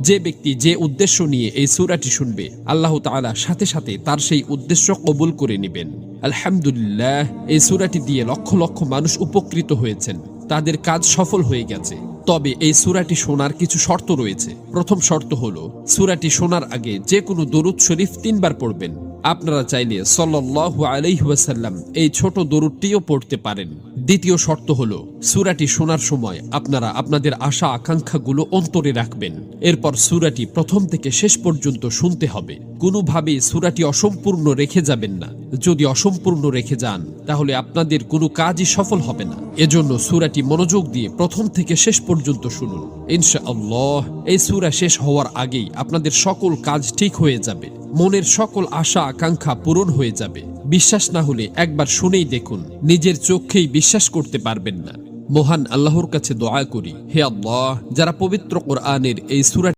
যে ব্যক্তি যে উদ্দেশ্য নিয়ে এই সূরাটি শুনবে, আল্লাহ তাআলা সাথে সাথে তার সেই উদ্দেশ্য কবুল করে নেবেন। আলহামদুলিল্লাহ, এই সূরাটি দিয়ে লক্ষ লক্ষ মানুষ উপকৃত হয়েছেন, তাদের কাজ সফল হয়ে গেছে। তবে এই সূরাটি শোনার কিছু শর্ত রয়েছে। প্রথম শর্ত হলো, সূরাটি শোনার আগে যে কোনো দরুদ শরীফ 3 বার পড়বেন। আপনারা চাইলে সাল্লাল্লাহু আলাইহি ওয়াসাল্লাম এই ছোট দরুদটিও পড়তে পারেন। দ্বিতীয় শর্ত হলো, সূরাটি শোনার সময় আপনারা আপনাদের আশা আকাঙ্ক্ষাগুলো অন্তরে রাখবেন। এরপর সূরাটি প্রথম থেকে শেষ পর্যন্ত শুনতে হবে। কোনোভাবেই সূরাটি অসম্পূর্ণ রেখে যাবেন না। যদি অসম্পূর্ণ রেখে যান, তাহলে আপনাদের কোনো কাজই সফল হবে না। এজন্য সূরাটি মনোযোগ দিয়ে প্রথম থেকে শেষ পর্যন্ত শুনুন। ইনশাআল্লাহ এই সূরা শেষ হওয়ার আগেই আপনাদের সকল কাজ ঠিক হয়ে যাবে, মনের সকল আশা আকাঙ্ক্ষা পূরণ হয়ে যাবে। বিশ্বাস না হলে একবার শুনেই দেখুন, নিজের চোখেই বিশ্বাস করতে পারবেন না। মহান আল্লাহর কাছে দোয়া করি, হে আল্লাহ, যারা পবিত্র কোরআনের এই সূরা